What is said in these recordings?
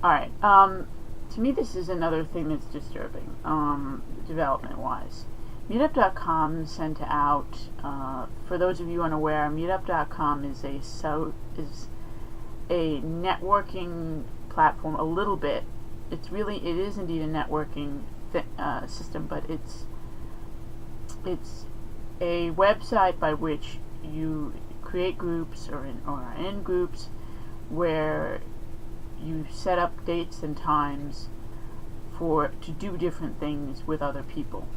Alright, to me this is another thing that's disturbing, development-wise. Meetup.com sent out, for those of you unaware, Meetup.com is a networking platform, a little bit. It is indeed a networking system, but it's a website by which you create groups or are in groups where you set up dates and times to do different things with other people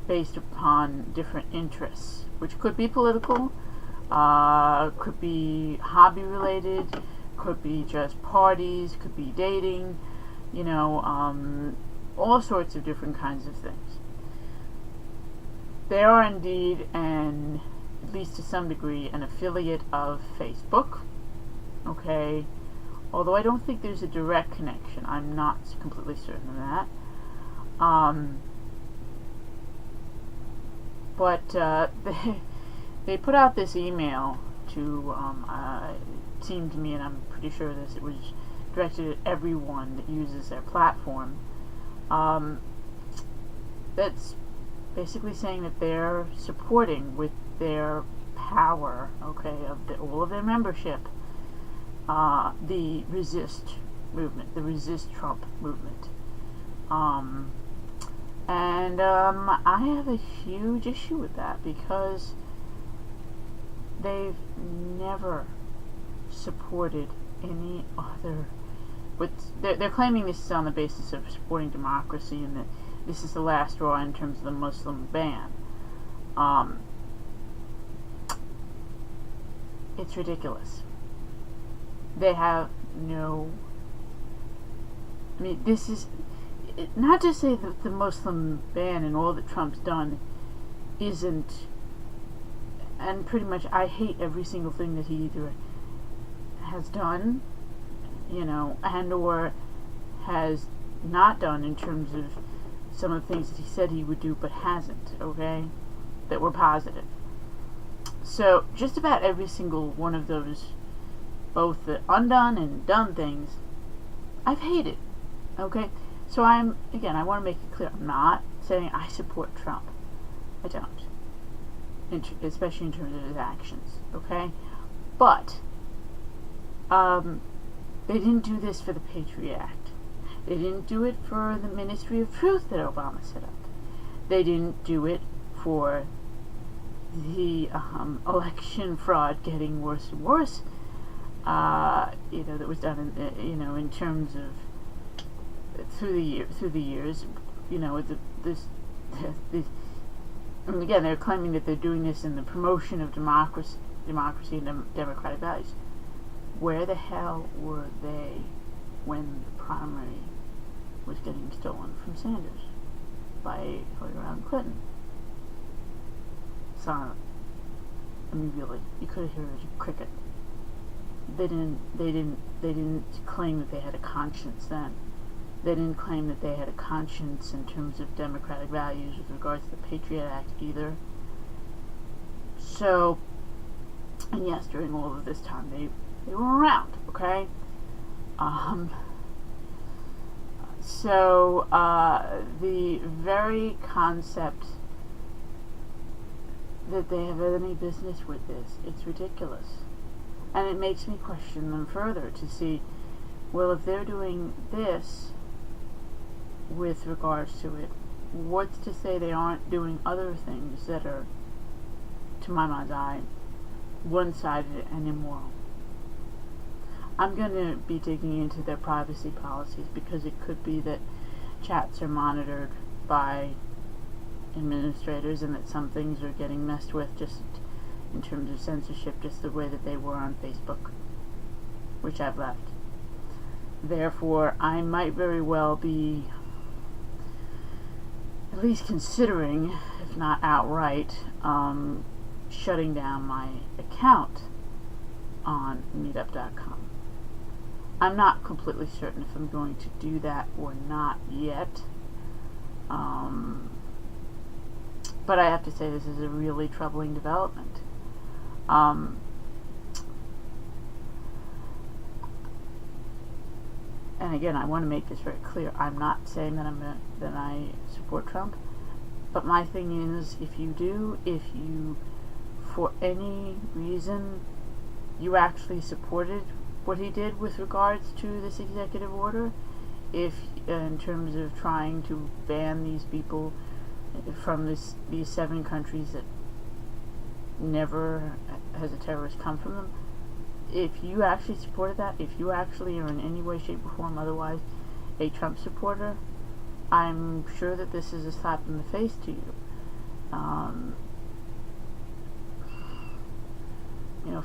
based upon different interests, which could be political, could be hobby related, could be just parties, could be dating, all sorts of different kinds of things. They are indeed, at least to some degree, an affiliate of Facebook, okay? Although I don't think there's a direct connection. I'm not completely certain of that. But they put out this email to, it seemed to me, and I'm pretty sure it was directed at everyone that uses their platform. That's basically saying that they're supporting with their power, okay, of all of their membership, the resist movement, the resist Trump movement. I have a huge issue with that because they've never supported any other. They're claiming this is on the basis of supporting democracy and that this is the last straw in terms of the Muslim ban. It's ridiculous. They have no. I mean, this is not to say that the Muslim ban and all that Trump's done isn't, and pretty much I hate every single thing that he either has done, and or has not done in terms of some of the things that he said he would do but hasn't, okay, that were positive. So just about every single one of those, both the undone and done things, I've hated, okay? So I want to make it clear, I'm not saying I support Trump. I don't. Especially in terms of his actions, okay? But, they didn't do this for the Patriot Act. They didn't do it for the Ministry of Truth that Obama set up. They didn't do it for the election fraud getting worse and worse, that was done in terms of through the years, and again, they're claiming that they're doing this in the promotion of democracy and democratic values. Where the hell were they when the primary was getting stolen from Sanders by Hillary Clinton? Silent. I mean, really, you could have heard a cricket. They didn't claim that they had a conscience then. They didn't claim that they had a conscience in terms of democratic values with regards to the Patriot Act either. So, and yes, during all of this time, they were around, okay? So, the very concept that they have any business with this, it's ridiculous. And it makes me question them further to see, well, if they're doing this with regards to it, what's to say they aren't doing other things that are, to my mind's eye, one-sided and immoral? I'm going to be digging into their privacy policies because it could be that chats are monitored by administrators and that some things are getting messed with just in terms of censorship, just the way that they were on Facebook, which I've left. Therefore, I might very well be at least considering, if not outright, shutting down my account on meetup.com. I'm not completely certain if I'm going to do that or not yet. But I have to say this is a really troubling development. and again, I want to make this very clear. I'm not saying that that I support Trump, but my thing is, if you, for any reason, you actually supported what he did with regards to this executive order, if in terms of trying to ban these people from these 7 countries that never has a terrorist come from them, if you actually supported that, if you actually are in any way, shape, or form otherwise a Trump supporter, I'm sure that this is a slap in the face to you.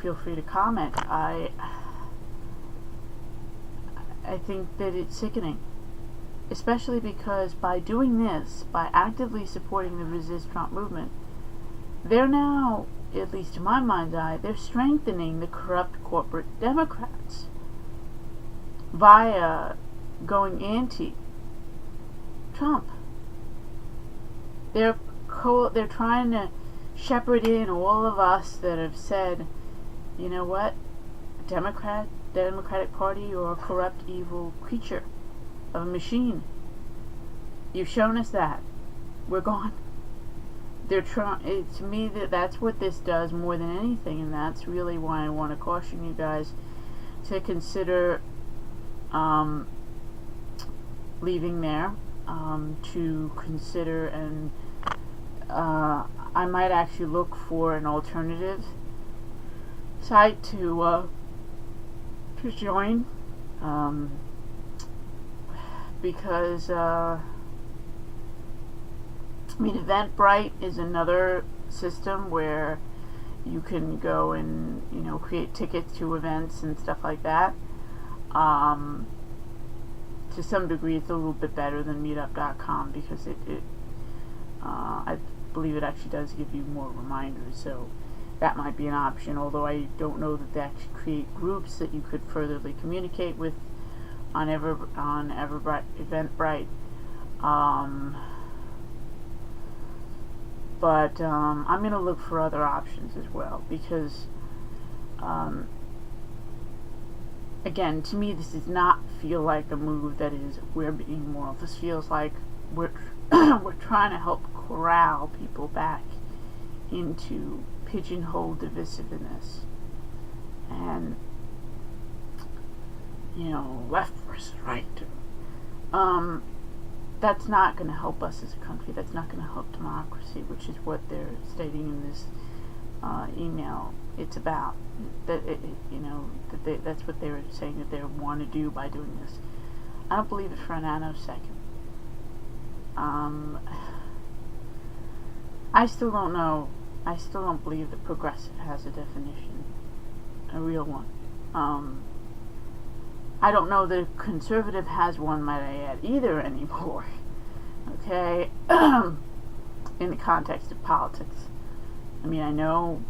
Feel free to comment. I think that it's sickening, especially because by doing this, by actively supporting the Resist Trump movement, they're now, at least in my mind's eye, they're strengthening the corrupt corporate Democrats via going anti-Trump. They're trying to shepherd in all of us that have said, you know what, Democratic Party, you're a corrupt, evil creature of a machine. You've shown us that. We're gone. They're trying. To me, that's what this does more than anything, and that's really why I want to caution you guys to consider leaving there. To consider, and I might actually look for an alternative site to join, because Eventbrite is another system where you can go and create tickets to events and stuff like that. To some degree, it's a little bit better than meetup.com because I believe it actually does give you more reminders, so that might be an option, although I don't know that they actually create groups that you could furtherly communicate with on Eventbrite. But I'm going to look for other options as well, because again, to me, this does not feel like a move that is, we're being moral. This feels like we're trying to help corral people back into pigeonhole divisiveness, and left versus right. That's not going to help us as a country. That's not going to help democracy, which is what they're stating in this email. It's about that's what they were saying that they want to do by doing this. I don't believe it for a nanosecond. I still don't know. I still don't believe that progressive has a definition, a real one. I don't know that a conservative has one, might I add, either anymore. Okay? In the context of politics. I mean, I know,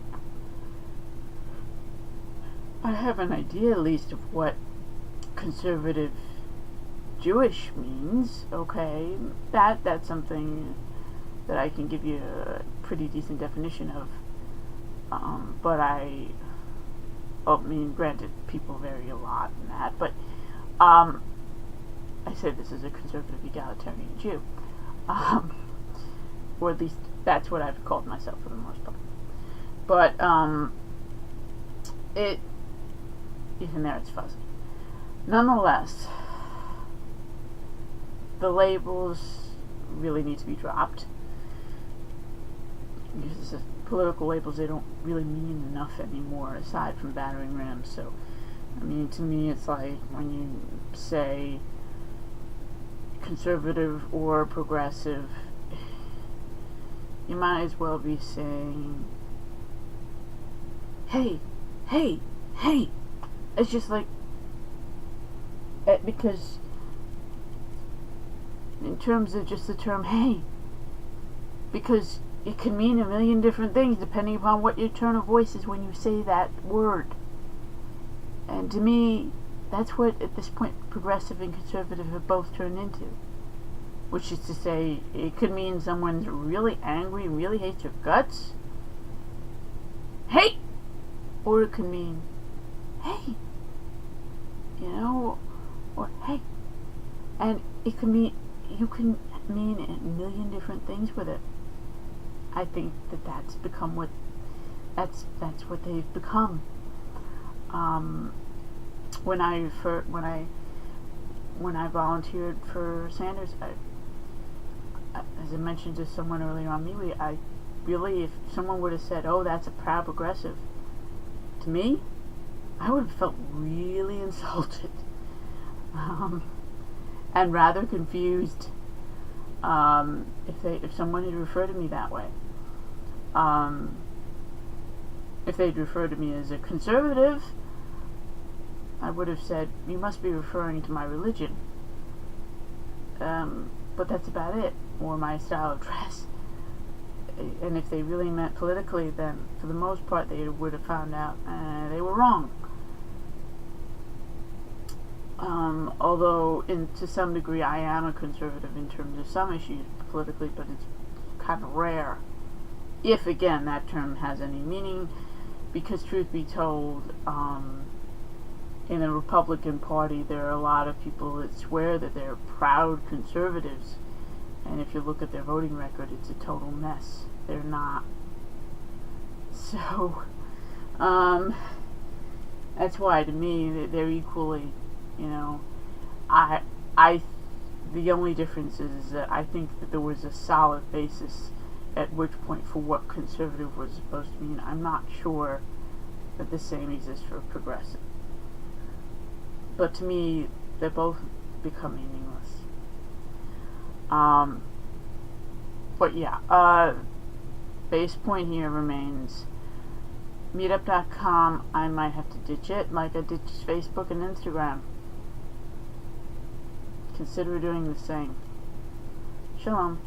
I have an idea at least of what conservative Jewish means. Okay? That's something that I can give you a pretty decent definition of. But granted, people vary a lot in that, but I say this as a conservative egalitarian Jew, or at least that's what I've called myself for the most part. But even there, it's fuzzy. Nonetheless, the labels really need to be dropped, because political labels, they don't really mean enough anymore aside from battering rams. So I mean, to me, it's like when you say conservative or progressive, you might as well be saying, hey. It's just like, because in terms of just the term hey, because it can mean a million different things depending upon what your tone of voice is when you say that word. And to me, that's what, at this point, progressive and conservative have both turned into. Which is to say, it could mean someone's really angry, really hates your guts. Hey! Or it could mean, hey! Or hey, And it can mean, you can mean a million different things with it. I think that's become what, that's what they've become. When I volunteered for Sanders, as I mentioned to someone earlier on MeWe, I really, if someone would have said, "Oh, that's a proud progressive," to me, I would have felt really insulted, and rather confused, if someone had referred to me that way. If they'd referred to me as a conservative, I would have said, "You must be referring to my religion." But that's about it, or my style of dress. And if they really meant politically, then for the most part they would have found out they were wrong. Although to some degree I am a conservative in terms of some issues politically, but it's kind of rare, if again that term has any meaning, because truth be told, in the Republican Party there are a lot of people that swear that they're proud conservatives, and if you look at their voting record, it's a total mess. They're not. So that's why to me they're equally, the only difference is that I think that there was a solid basis at which point for what conservative was supposed to mean. I'm not sure that the same exists for progressive. But to me, they both become meaningless. But yeah, base point here remains meetup.com. I might have to ditch it like I ditched Facebook and Instagram. Consider doing the same. Shalom.